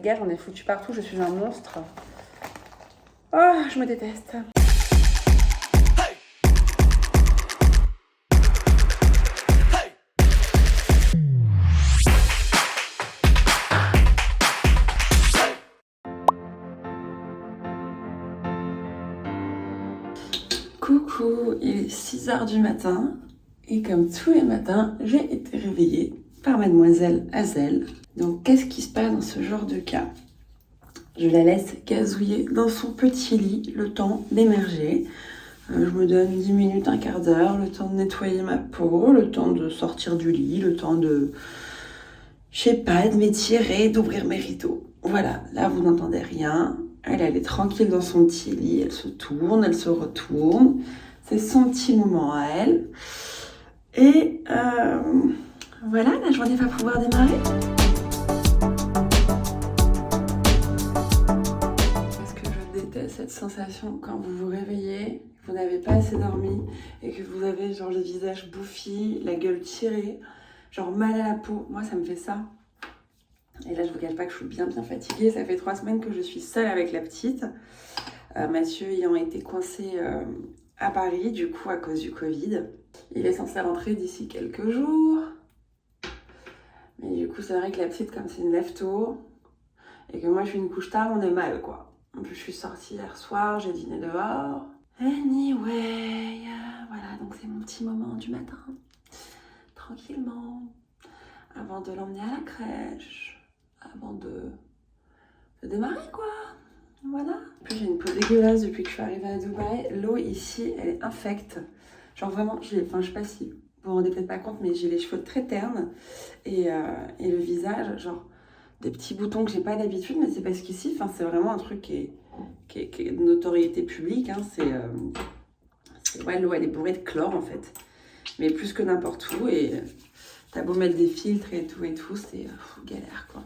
dégâts, j'en ai foutu partout, je suis un monstre. Oh, je me déteste. Coucou, il est 6h du matin et comme tous les matins, j'ai été réveillée par mademoiselle Hazel. Donc qu'est-ce qui se passe dans ce genre de cas? Je la laisse gazouiller dans son petit lit le temps d'émerger. Je me donne 10 minutes, un quart d'heure, le temps de nettoyer ma peau, le temps de sortir du lit, le temps de, je sais pas, de m'étirer, d'ouvrir mes rideaux. Voilà, là vous n'entendez rien. Elle est tranquille dans son petit lit, elle se tourne, elle se retourne. C'est son petit moment à elle. Et voilà, la journée va pouvoir démarrer. Parce que je déteste cette sensation quand vous vous réveillez, vous n'avez pas assez dormi et que vous avez genre le visage bouffi, la gueule tirée, genre mal à la peau. Moi, ça me fait ça. Et là, je vous cache pas que je suis bien fatiguée. Ça fait 3 semaines que je suis seule avec la petite. Mathieu ayant été coincé à Paris, du coup, à cause du Covid. Il est censé rentrer d'ici quelques jours. Mais du coup, c'est vrai que la petite, comme c'est une lève-tôt, et que moi, je suis une couche tard, on est mal, quoi. En plus, je suis sortie hier soir, j'ai dîné dehors. Anyway, voilà, donc c'est mon petit moment du matin. Tranquillement. Avant de l'emmener à la crèche. Avant de démarrer, quoi. Voilà. Puis j'ai une peau dégueulasse depuis que je suis arrivée à Dubaï. L'eau ici, elle est infecte. Genre vraiment, je sais pas si vous vous rendez peut-être pas compte, mais j'ai les cheveux très ternes et le visage, genre des petits boutons que j'ai pas d'habitude, mais c'est parce qu'ici, c'est vraiment un truc qui est de notoriété publique. Hein. Ouais, l'eau, elle est bourrée de chlore en fait, mais plus que n'importe où. Et t'as beau mettre des filtres et tout, c'est galère, quoi.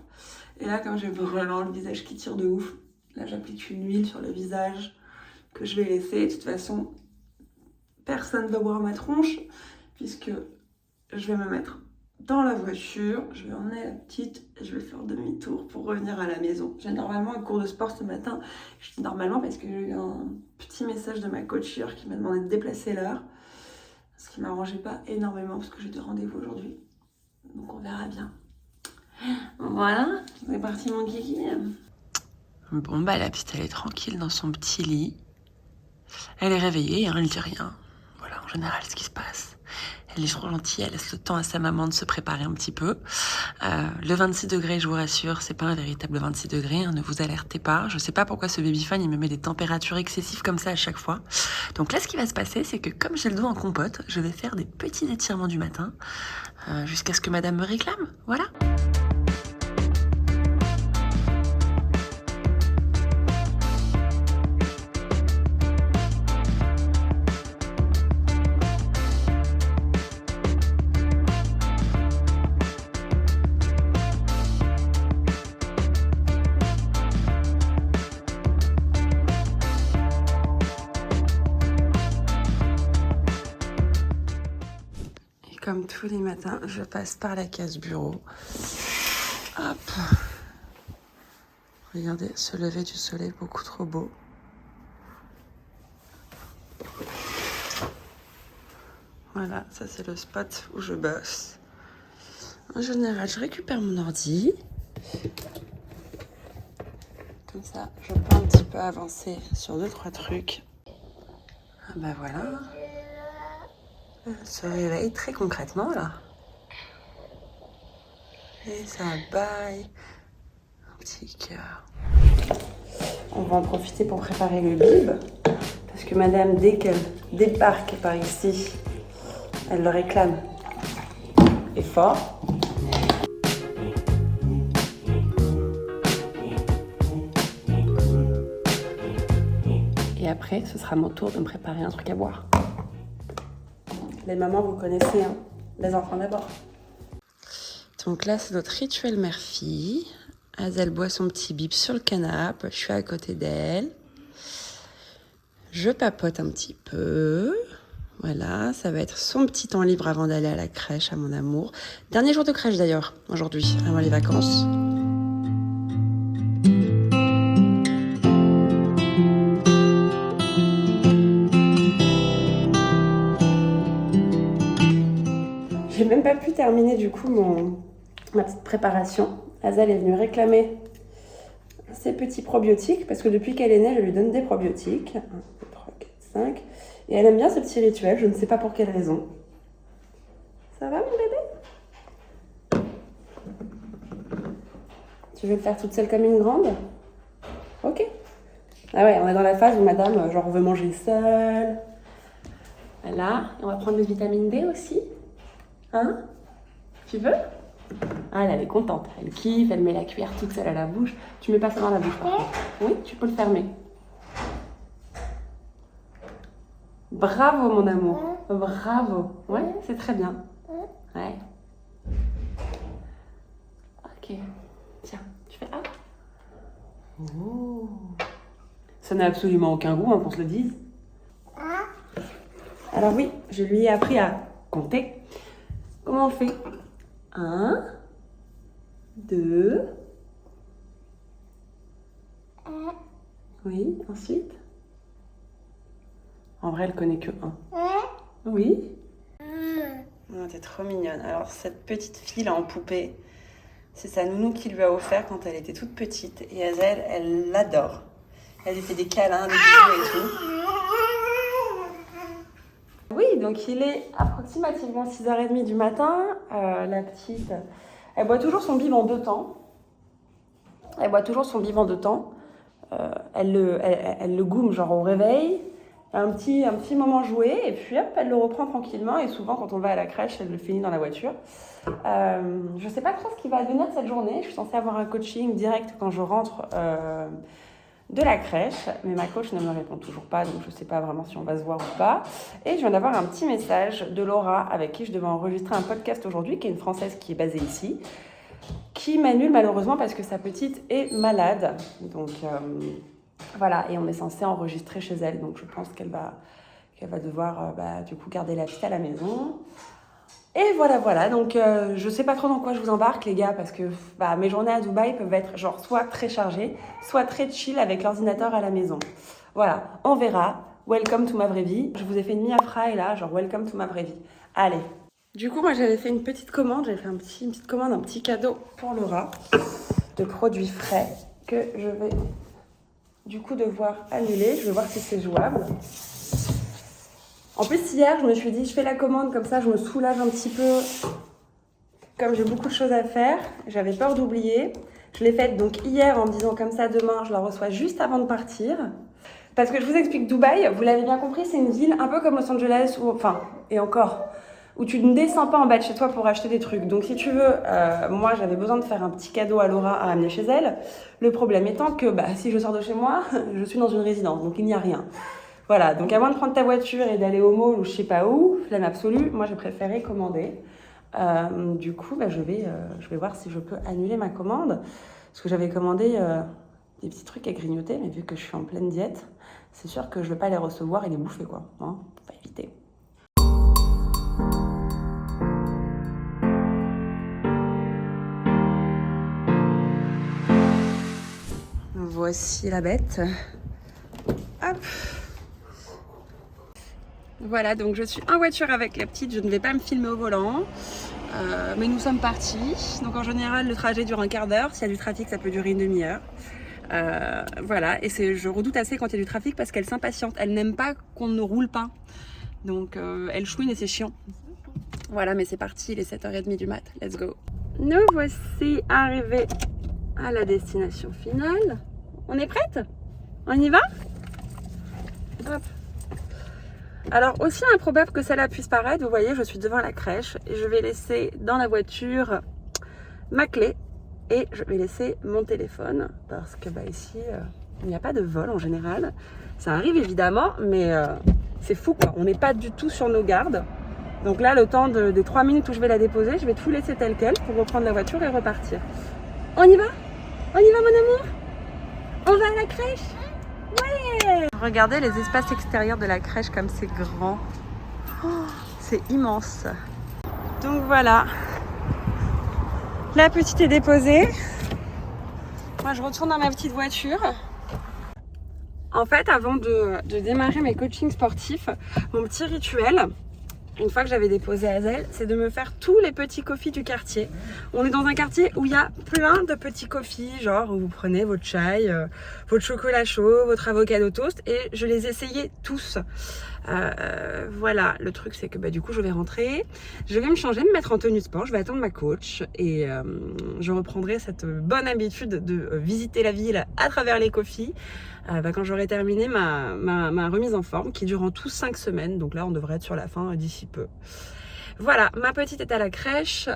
Et là, comme j'ai vraiment le visage qui tire de ouf, là, j'applique une huile sur le visage que je vais laisser. De toute façon, personne ne va voir ma tronche puisque je vais me mettre dans la voiture, je vais emmener la petite et je vais faire demi-tour pour revenir à la maison. J'ai normalement un cours de sport ce matin. Je dis normalement parce que j'ai eu un petit message de ma coachure qui m'a demandé de déplacer l'heure, ce qui ne m'arrangeait pas énormément parce que j'ai des rendez-vous aujourd'hui. Donc on verra bien. Voilà, c'est parti mon kiki. Bon bah la petite elle est tranquille dans son petit lit. Elle est réveillée, hein, elle dit rien. Voilà en général ce qui se passe. Elle est trop gentille, elle laisse le temps à sa maman de se préparer un petit peu. Le 26 degrés, je vous rassure, c'est pas un véritable 26 degrés, hein, ne vous alertez pas. Je sais pas pourquoi ce babyphone il me met des températures excessives comme ça à chaque fois. Donc là ce qui va se passer c'est que comme j'ai le dos en compote, je vais faire des petits étirements du matin jusqu'à ce que madame me réclame. Voilà. Comme tous les matins, je passe par la case bureau. Hop. Regardez, ce lever du soleil, beaucoup trop beau. Voilà, ça c'est le spot où je bosse. En général, je récupère mon ordi. Comme ça, je peux un petit peu avancer sur 2-3 trucs. Ah bah voilà. Elle se réveille très concrètement là. Et ça baille. Un petit cœur. On va en profiter pour préparer le bib. Parce que madame, dès qu'elle débarque par ici, elle le réclame. Et fort. Et après, ce sera mon tour de me préparer un truc à boire. Les mamans, vous connaissez, hein, les enfants d'abord. Donc là, c'est notre rituel mère-fille. Hazel boit son petit bib sur le canapé. Je suis à côté d'elle. Je papote un petit peu. Voilà, ça va être son petit temps libre avant d'aller à la crèche, à mon amour. Dernier jour de crèche d'ailleurs, aujourd'hui, avant les vacances. pu terminer du coup ma petite préparation. Azel est venue réclamer ses petits probiotiques parce que depuis qu'elle est née, je lui donne des probiotiques. 1, 2, 3, 4, 5. Et elle aime bien ce petit rituel, je ne sais pas pour quelle raison. Ça va mon bébé? Tu veux le faire toute seule comme une grande? Ok. Ah ouais, on est dans la phase où madame, genre, veut manger seule. Voilà, et on va prendre le vitamine D aussi. Hein? Tu veux? Ah, elle est contente, elle kiffe, elle met la cuillère toute seule à la bouche. Tu mets pas ça dans la bouche par contre. Oui, tu peux le fermer. Bravo mon amour, bravo. Ouais, c'est très bien. Ouais. Ok, tiens, tu fais hop. Oh. Ça n'a absolument aucun goût, hein, qu'on se le dise. Alors oui, je lui ai appris à compter. Comment on fait? 1, 2. Oui, ensuite. En vrai, elle connaît que 1. Oui. Oh, t'es trop mignonne. Alors, cette petite fille là en poupée, c'est sa nounou qui lui a offert quand elle était toute petite. Et Azel, elle l'adore. Elle lui fait des câlins, des bisous et tout. Oui, donc il est approximativement 6h30 du matin. La petite, elle boit toujours son bib en 2 temps. Elle le goume genre au réveil. Un petit moment joué et puis hop, elle le reprend tranquillement et souvent quand on va à la crèche, elle le finit dans la voiture. Je sais pas trop ce qui va advenir de cette journée. Je suis censée avoir un coaching direct quand je rentre de la crèche, mais ma coach ne me répond toujours pas, donc je sais pas vraiment si on va se voir ou pas. Et je viens d'avoir un petit message de Laura avec qui je devais enregistrer un podcast aujourd'hui, qui est une Française qui est basée ici, qui m'annule malheureusement parce que sa petite est malade. Donc voilà, et on est censé enregistrer chez elle, donc je pense qu'elle va devoir du coup garder la petite à la maison. Et voilà, donc je sais pas trop dans quoi je vous embarque les gars, parce que mes journées à Dubaï peuvent être genre soit très chargées, soit très chill avec l'ordinateur à la maison. Voilà, on verra. Welcome to ma vraie vie. Je vous ai fait une Mia Fry là, genre welcome to ma vraie vie. Allez. Du coup, moi j'avais fait une petite commande, une petite commande, un petit cadeau pour Laura de produits frais que je vais du coup devoir annuler. Je vais voir si c'est jouable. En plus, hier, je me suis dit, je fais la commande, comme ça, je me soulage un petit peu. Comme j'ai beaucoup de choses à faire, j'avais peur d'oublier. Je l'ai faite donc hier en me disant comme ça, demain, je la reçois juste avant de partir. Parce que je vous explique, Dubaï, vous l'avez bien compris, c'est une ville un peu comme Los Angeles, où tu ne descends pas en bas de chez toi pour acheter des trucs. Donc si tu veux, moi, j'avais besoin de faire un petit cadeau à Laura à amener chez elle. Le problème étant que si je sors de chez moi, je suis dans une résidence, donc il n'y a rien. Voilà, donc à moins de prendre ta voiture et d'aller au mall ou je sais pas où, flemme absolue, moi j'ai préféré commander. Du coup, je vais voir si je peux annuler ma commande. Parce que j'avais commandé des petits trucs à grignoter, mais vu que je suis en pleine diète, c'est sûr que je vais pas les recevoir et les bouffer, quoi. Hein, faut pas éviter. Voici la bête. Hop. Voilà, donc je suis en voiture avec la petite, je ne vais pas me filmer au volant, mais nous sommes partis. Donc en général, le trajet dure un quart d'heure. S'il y a du trafic, ça peut durer une demi-heure. Voilà, et je redoute assez quand il y a du trafic parce qu'elle s'impatiente. Elle n'aime pas qu'on ne roule pas. Donc elle chouine et c'est chiant. Voilà, mais c'est parti, il est 7h30 du mat. Let's go. Nous voici arrivés à la destination finale. On est prête? On y va? Hop. Alors, aussi improbable que cela puisse paraître, vous voyez, je suis devant la crèche et je vais laisser dans la voiture ma clé et je vais laisser mon téléphone parce que ici, il n'y a pas de vol en général. Ça arrive évidemment, mais c'est fou quoi. On n'est pas du tout sur nos gardes. Donc là, le temps des 3 minutes où je vais la déposer, je vais tout laisser tel quel pour reprendre la voiture et repartir. On y va? On y va mon amour? On va à la crèche? Ouais! Regardez les espaces extérieurs de la crèche comme c'est grand. Oh, c'est immense. Donc voilà. La petite est déposée. Moi je retourne dans ma petite voiture. En fait, avant de démarrer mes coachings sportifs, mon petit rituel, une fois que j'avais déposé Hazel, c'est de me faire tous les petits coffees du quartier. On est dans un quartier où il y a plein de petits coffees, genre où vous prenez votre chai, votre chocolat chaud, votre avocado toast, et je les essayais tous. Voilà, le truc c'est que du coup je vais rentrer, je vais me changer, me mettre en tenue de sport, je vais attendre ma coach et je reprendrai cette bonne habitude de visiter la ville à travers les coffees quand j'aurai terminé ma remise en forme qui dure en tout 5 semaines, donc là on devrait être sur la fin d'ici peu. Voilà, ma petite est à la crèche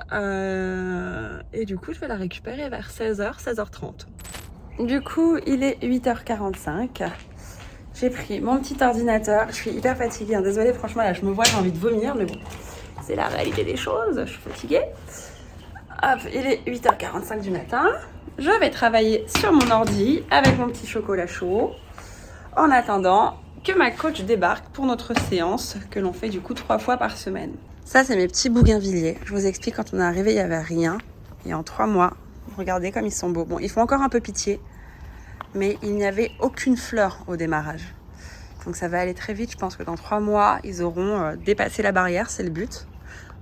et du coup je vais la récupérer vers 16h, 16h30. Du coup il est 8h45. J'ai pris mon petit ordinateur, je suis hyper fatiguée, désolée franchement là je me vois, j'ai envie de vomir mais bon, c'est la réalité des choses, je suis fatiguée. Hop, il est 8h45 du matin, je vais travailler sur mon ordi avec mon petit chocolat chaud en attendant que ma coach débarque pour notre séance que l'on fait du coup 3 fois par semaine. Ça c'est mes petits bougainvilliers, je vous explique, quand on est arrivé il n'y avait rien et en 3 mois, regardez comme ils sont beaux. Bon, ils font encore un peu pitié, mais il n'y avait aucune fleur au démarrage. Donc ça va aller très vite, je pense que dans 3 mois, ils auront dépassé la barrière, c'est le but.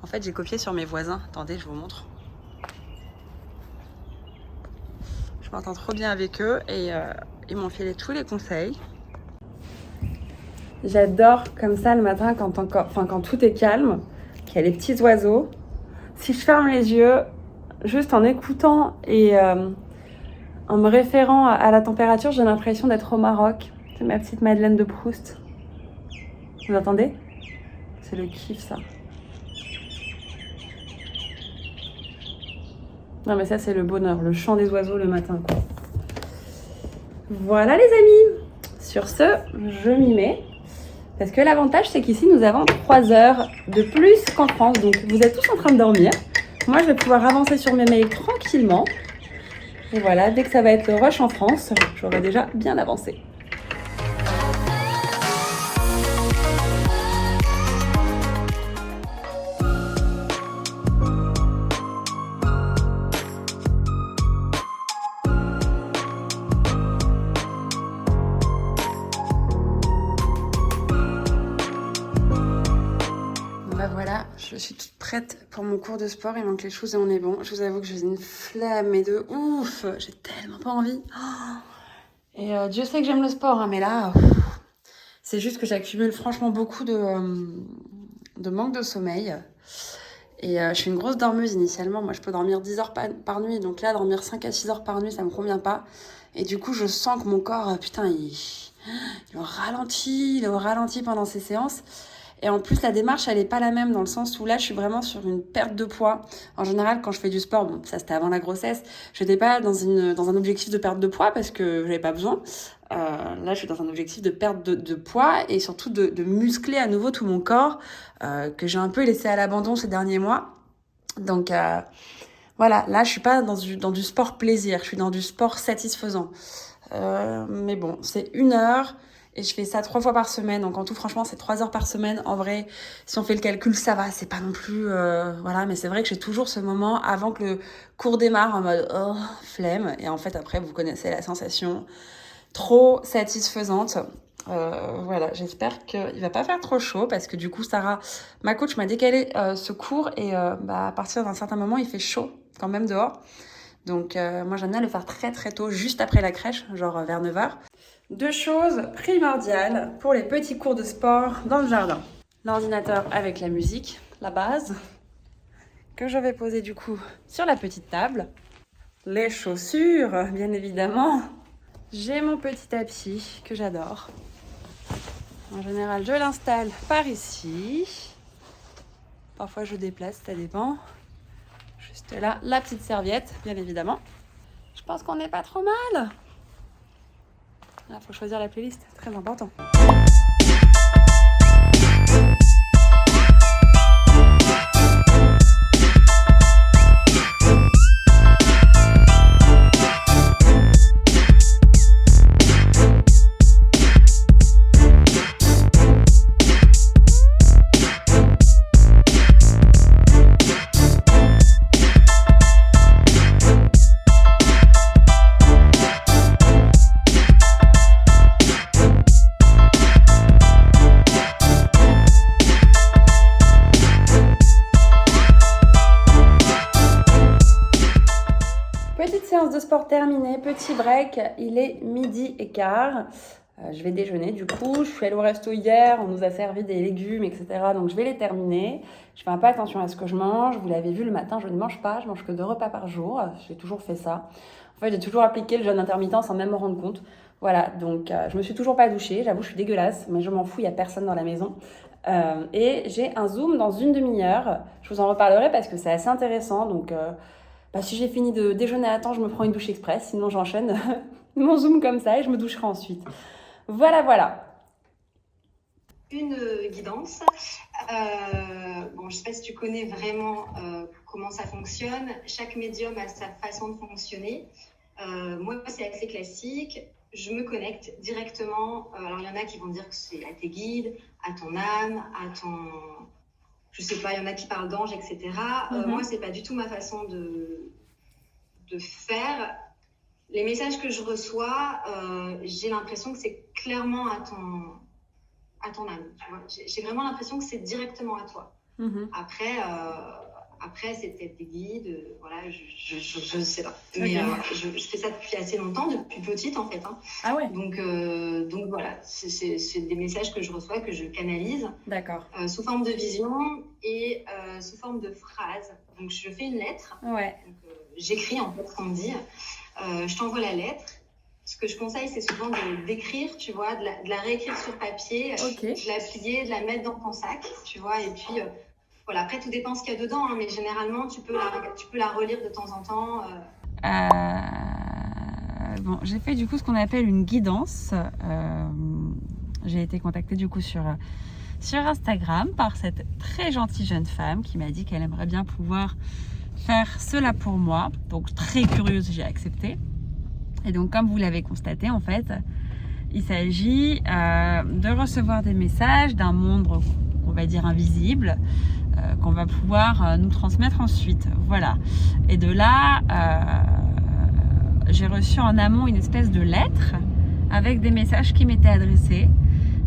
En fait, j'ai copié sur mes voisins. Attendez, je vous montre. Je m'entends trop bien avec eux et ils m'ont filé tous les conseils. J'adore comme ça le matin quand tout est calme, qu'il y a les petits oiseaux. Si je ferme les yeux, juste en écoutant et en me référant à la température, j'ai l'impression d'être au Maroc. C'est ma petite Madeleine de Proust. Vous entendez? C'est le kiff, ça. Non mais ça c'est le bonheur, le chant des oiseaux le matin, quoi. Voilà les amis. Sur ce, je m'y mets. Parce que l'avantage c'est qu'ici nous avons 3 heures de plus qu'en France. Donc vous êtes tous en train de dormir. Moi je vais pouvoir avancer sur mes mails tranquillement. Et voilà, dès que ça va être le rush en France, j'aurai déjà bien avancé. Voilà, je suis toute prête pour mon cours de sport, il manque les choses et on est bon. Je vous avoue que j'ai une flemme, mais de ouf, j'ai tellement pas envie. Et Dieu sait que j'aime le sport, mais là, c'est juste que j'accumule franchement beaucoup de manque de sommeil. Et je suis une grosse dormeuse initialement, moi je peux dormir 10 heures par nuit, donc là dormir 5 à 6 heures par nuit ça me convient pas. Et du coup je sens que mon corps, putain, il est au ralenti pendant ces séances. Et en plus, la démarche, elle est pas la même dans le sens où là, je suis vraiment sur une perte de poids. En général, quand je fais du sport, bon, ça c'était avant la grossesse, je n'étais pas dans un objectif de perte de poids parce que j'avais pas besoin. Là, je suis dans un objectif de perte de poids et surtout de muscler à nouveau tout mon corps que j'ai un peu laissé à l'abandon ces derniers mois. Donc voilà, là, je suis pas dans du sport plaisir, je suis dans du sport satisfaisant. Mais bon, c'est 1 heure. Et je fais ça 3 fois par semaine, donc en tout franchement c'est 3 heures par semaine. En vrai, si on fait le calcul, ça va, c'est pas non plus... voilà, mais c'est vrai que j'ai toujours ce moment avant que le cours démarre en mode oh, flemme. Et en fait après, vous connaissez la sensation trop satisfaisante. Voilà, j'espère qu'il va pas faire trop chaud parce que du coup Sarah, ma coach, m'a décalé ce cours et à partir d'un certain moment il fait chaud quand même dehors. Donc moi j'aime bien le faire très très tôt, juste après la crèche, genre vers 9h. 2 choses primordiales pour les petits cours de sport dans le jardin. L'ordinateur avec la musique, la base, que je vais poser du coup sur la petite table. Les chaussures, bien évidemment. J'ai mon petit tapis que j'adore. En général, je l'installe par ici. Parfois, je déplace, ça dépend. Juste là, la petite serviette, bien évidemment. Je pense qu'on n'est pas trop mal. Là, faut choisir la playlist, très important. terminé, petit break, il est 12h15. Je vais déjeuner du coup, je suis allée au resto hier, on nous a servi des légumes, etc. Donc je vais les terminer. Je fais un peu attention à ce que je mange. Vous l'avez vu, le matin, je ne mange pas, je mange que 2 repas par jour. J'ai toujours fait ça. En fait, j'ai toujours appliqué le jeûne intermittent sans même me rendre compte. Voilà, donc je me suis toujours pas douchée. J'avoue, je suis dégueulasse, mais je m'en fous, il n'y a personne dans la maison. Et j'ai un Zoom dans une demi-heure. Je vous en reparlerai parce que c'est assez intéressant. Donc si j'ai fini de déjeuner à temps, je me prends une douche express. Sinon, j'enchaîne mon Zoom comme ça et je me doucherai ensuite. Voilà. Une guidance. Je ne sais pas si tu connais vraiment comment ça fonctionne. Chaque médium a sa façon de fonctionner. Moi, c'est assez classique. Je me connecte directement. Alors, il y en a qui vont dire que c'est à tes guides, à ton âme, à ton... Je sais pas, il y en a qui parlent d'anges, etc. Moi, c'est pas du tout ma façon de faire. Les messages que je reçois, j'ai l'impression que c'est clairement à ton âme. Tu vois, j'ai vraiment l'impression que c'est directement à toi. Après, c'est peut-être des guides, voilà, je ne sais pas. Mais je fais ça depuis assez longtemps, depuis petite en fait. Ah ouais. Donc voilà, c'est des messages que je reçois, que je canalise. D'accord. Sous forme de vision et sous forme de phrases. Donc je fais une lettre. Ouais. Donc, j'écris en fait ce qu'on me dit. Je t'envoie la lettre. Ce que je conseille, c'est souvent d'écrire, tu vois, de la réécrire sur papier, de la plier, de la mettre dans ton sac, tu vois, et puis voilà. Après, tout dépend ce qu'il y a dedans, mais généralement, tu peux la relire de temps en temps. J'ai fait du coup ce qu'on appelle une guidance. J'ai été contactée du coup sur Instagram par cette très gentille jeune femme qui m'a dit qu'elle aimerait bien pouvoir faire cela pour moi. Donc très curieuse, j'ai accepté. Et donc comme vous l'avez constaté en fait, il s'agit de recevoir des messages d'un monde, on va dire invisible, qu'on va pouvoir nous transmettre ensuite. Voilà. Et de là, j'ai reçu en amont une espèce de lettre avec des messages qui m'étaient adressés.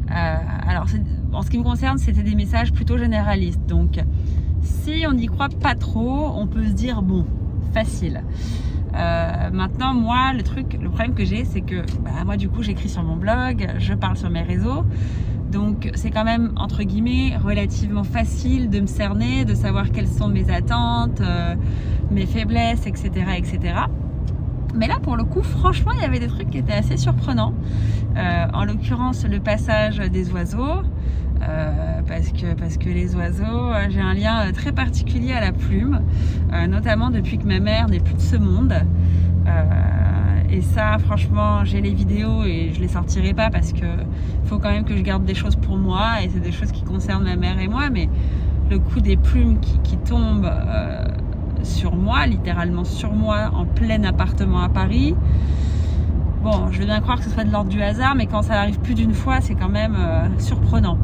Alors en ce qui me concerne, c'était des messages plutôt généralistes. Donc si on n'y croit pas trop, on peut se dire bon, facile. Maintenant, moi, le problème que j'ai, c'est que moi, du coup, j'écris sur mon blog, je parle sur mes réseaux. Donc, c'est quand même, entre guillemets, relativement facile de me cerner, de savoir quelles sont mes attentes, mes faiblesses, etc., etc. Mais là, pour le coup, franchement, il y avait des trucs qui étaient assez surprenants. En l'occurrence, le passage des oiseaux. Parce que les oiseaux, j'ai un lien très particulier à la plume, notamment depuis que ma mère n'est plus de ce monde. Et ça, franchement, j'ai les vidéos et je les sortirai pas parce que faut quand même que je garde des choses pour moi et c'est des choses qui concernent ma mère et moi. Mais le coup des plumes qui tombent sur moi, littéralement sur moi, en plein appartement à Paris. Bon, je veux bien croire que ce soit de l'ordre du hasard, mais quand ça arrive plus d'une fois, c'est quand même surprenant.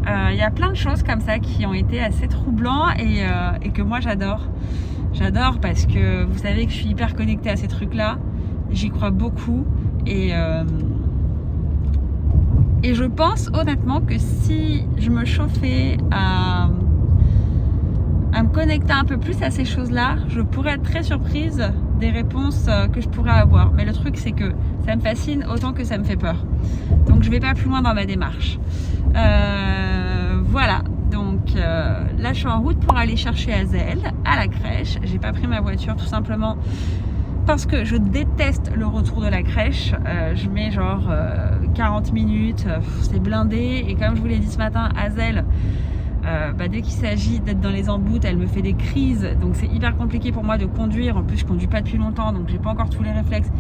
Il y a plein de choses comme ça qui ont été assez troublants et que moi j'adore. J'adore parce que vous savez que je suis hyper connectée à ces trucs-là. J'y crois beaucoup et je pense honnêtement que si je me chauffais à me connecter un peu plus à ces choses-là, je pourrais être très surprise des réponses que je pourrais avoir. Mais le truc, c'est que ça me fascine autant que ça me fait peur. Donc, je vais pas plus loin dans ma démarche. Voilà. Donc, là, je suis en route pour aller chercher Azel à la crèche. J'ai pas pris ma voiture tout simplement parce que je déteste le retour de la crèche. Je mets genre 40 minutes. C'est blindé. Et comme je vous l'ai dit ce matin, Azel... dès qu'il s'agit d'être dans les emboutes, elle me fait des crises, donc c'est hyper compliqué pour moi de conduire. En plus, je conduis pas depuis longtemps, donc j'ai pas encore tous les réflexes.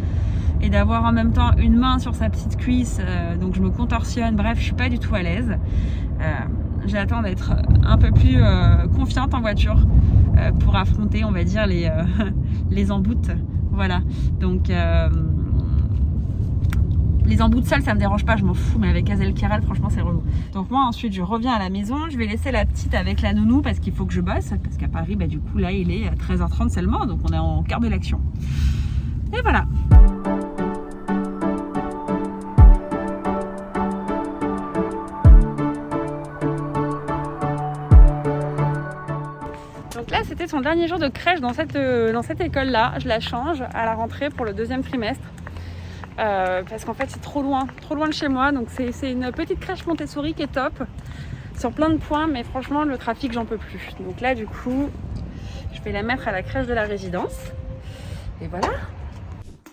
Et d'avoir en même temps une main sur sa petite cuisse, donc je me contorsionne. Bref, je suis pas du tout à l'aise. J'attends d'être un peu plus confiante en voiture pour affronter, on va dire, les emboutes. Voilà. Donc les emboutes seules, ça me dérange pas, je m'en fous, mais avec Azel Kiral, franchement, c'est relou. Donc moi, ensuite, je reviens à la maison, je vais laisser la petite avec la nounou parce qu'il faut que je bosse, parce qu'à Paris, du coup, là, il est à 13h30 seulement, donc on est en quart de l'action. Et voilà. Donc là, c'était son dernier jour de crèche dans cette école-là. Je la change à la rentrée pour le 2e trimestre. Parce qu'en fait, c'est trop loin de chez moi. Donc c'est une petite crèche Montessori qui est top sur plein de points. Mais franchement, le trafic, j'en peux plus. Donc là, du coup, je vais la mettre à la crèche de la résidence. Et voilà.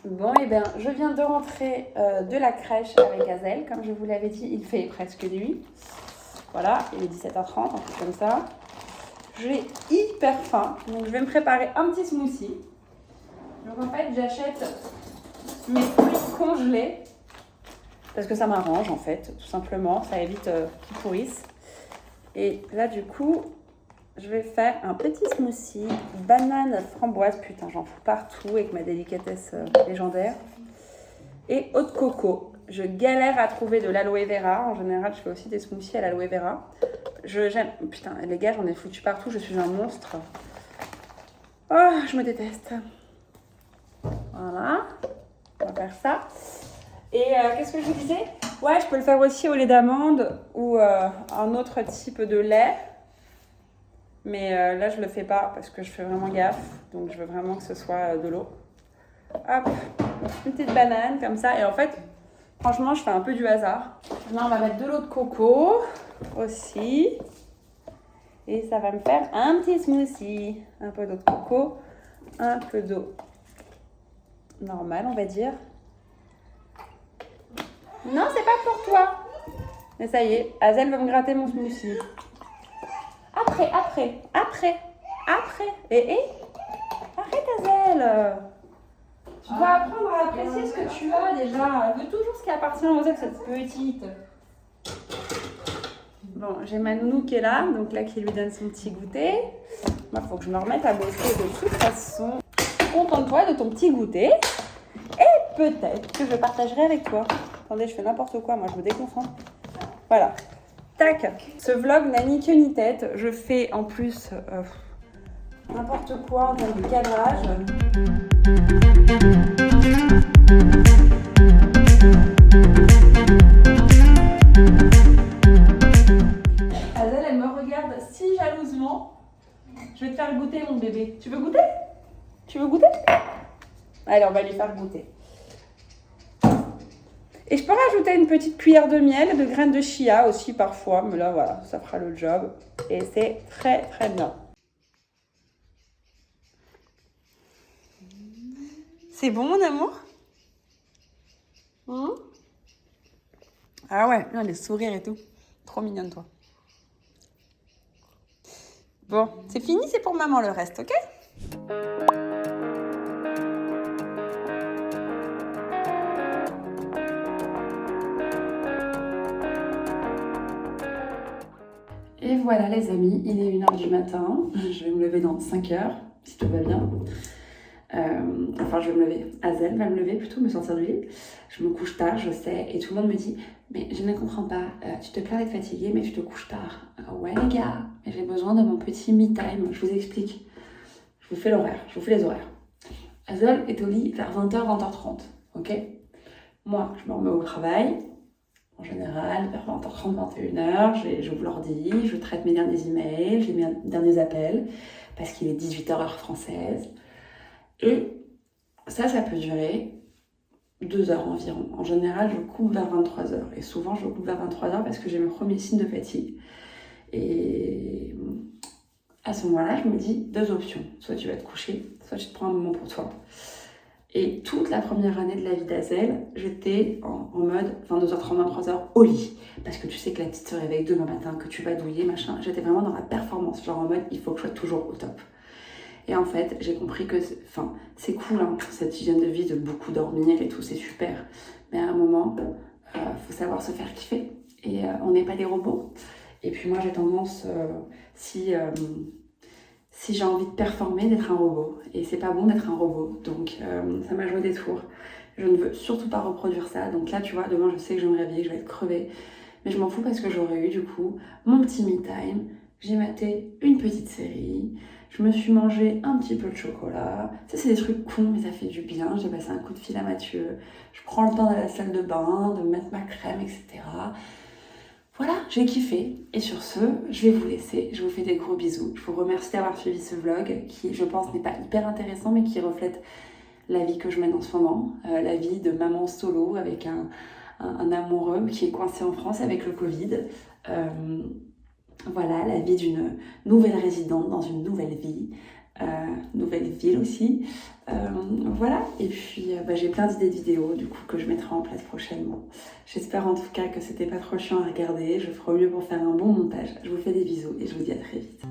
Bon, et bien, je viens de rentrer de la crèche avec Azel. Comme je vous l'avais dit, il fait presque nuit. Voilà, il est 17h30, un peu comme ça. J'ai hyper faim, donc je vais me préparer un petit smoothie. Donc en fait, j'achète mes fruits congelés parce que ça m'arrange en fait, tout simplement. Ça évite qu'ils pourrissent. Et là, du coup, je vais faire un petit smoothie banane framboise. Putain, j'en fous partout avec ma délicatesse légendaire. Et eau de coco. Je galère à trouver de l'aloe vera. En général, je fais aussi des smoothies à l'aloe vera. J'aime. Putain, les gars, j'en ai foutu partout. Je suis un monstre. Oh, je me déteste. Voilà. On va faire ça. Et qu'est-ce que je vous disais? Ouais, je peux le faire aussi au lait d'amande ou un autre type de lait. Mais là, je le fais pas parce que je fais vraiment gaffe. Donc, je veux vraiment que ce soit de l'eau. Hop, une petite banane comme ça. Et en fait, franchement, je fais un peu du hasard. Maintenant, on va mettre de l'eau de coco aussi. Et ça va me faire un petit smoothie. Un peu d'eau de coco, un peu d'eau normale, on va dire. Non, c'est pas pour toi. Mais ça y est, Azel va me gratter mon smoothie. Après. Arrête, Azel. Tu dois apprendre à apprécier ce que tu as déjà. Elle veut toujours ce qui appartient aux autres, cette petite. Bon, j'ai ma nounou qui est là, donc là qui lui donne son petit goûter. Moi, il faut que je me remette à bosser de toute façon. Contente-toi de ton petit goûter. Et peut-être que je partagerai avec toi. Attendez, je fais n'importe quoi, moi je me déconcentre. Voilà. Tac. Ce vlog n'a ni queue ni tête. Je fais en plus n'importe quoi en termes de cadrage. Azel, elle me regarde si jalousement. Je vais te faire goûter, mon bébé. Tu veux goûter? Tu veux goûter? Allez, on va lui faire goûter. Et je peux rajouter une petite cuillère de miel, de graines de chia aussi parfois. Mais là, voilà, ça fera le job. Et c'est très, très bien. C'est bon, mon amour? Ah ouais, les sourires et tout. Trop mignonne, toi. Bon, c'est fini, c'est pour maman le reste, ok? Et voilà les amis, il est 1h du matin. Je vais me lever dans 5h, si tout va bien. Enfin, je vais me lever. Azel va me lever plutôt, me sortir du lit. Je me couche tard, je sais, et tout le monde me dit « Mais je ne comprends pas, tu te plains d'être fatiguée, mais tu te couches tard. » Ouais les gars, mais j'ai besoin de mon petit me time, je vous explique. Je vous fais l'horaire, je vous fais les horaires. Azel est au lit vers 20h, 20h30, ok? Moi, je me remets au travail, en général, vers 20h30, 21h, j'ouvre l'ordi, je traite mes derniers emails, j'ai mes derniers appels, parce qu'il est 18h heure française. Et ça peut durer 2 heures environ. En général, je coupe vers 23h. Et souvent, je coupe vers 23h parce que j'ai mes premiers signes de fatigue. Et à ce moment-là, je me dis 2 options. Soit tu vas te coucher, soit tu te prends un moment pour toi. Et toute la première année de la vie d'Azel, j'étais en mode 22h30, 23h au lit. Parce que tu sais que la petite se réveille demain matin, que tu vas douiller, machin. J'étais vraiment dans la performance, genre en mode il faut que je sois toujours au top. Et en fait, j'ai compris que c'est cool, hein, cette hygiène de vie, de beaucoup dormir et tout, c'est super. Mais à un moment, faut savoir se faire kiffer. Et on n'est pas des robots. Et puis moi, j'ai tendance, si j'ai envie de performer, d'être un robot. Et c'est pas bon d'être un robot. Donc ça m'a joué des tours. Je ne veux surtout pas reproduire ça. Donc là, tu vois, demain, je sais que je vais me réveiller, que je vais être crevée. Mais je m'en fous parce que j'aurais eu, du coup, mon petit me time. J'ai maté une petite série. Je me suis mangé un petit peu de chocolat. Ça, c'est des trucs cons, mais ça fait du bien. J'ai passé un coup de fil à Mathieu. Je prends le temps d'aller à la salle de bain, de mettre ma crème, etc. Voilà, j'ai kiffé. Et sur ce, je vais vous laisser. Je vous fais des gros bisous. Je vous remercie d'avoir suivi ce vlog qui, je pense, n'est pas hyper intéressant, mais qui reflète la vie que je mène en ce moment. La vie de maman solo avec un amoureux qui est coincé en France avec le Covid. Voilà, la vie d'une nouvelle résidente dans une nouvelle vie. Nouvelle ville aussi. Voilà, et puis j'ai plein d'idées de vidéos du coup que je mettrai en place prochainement. J'espère en tout cas que c'était pas trop chiant à regarder. Je ferai au mieux pour faire un bon montage. Je vous fais des bisous et je vous dis à très vite.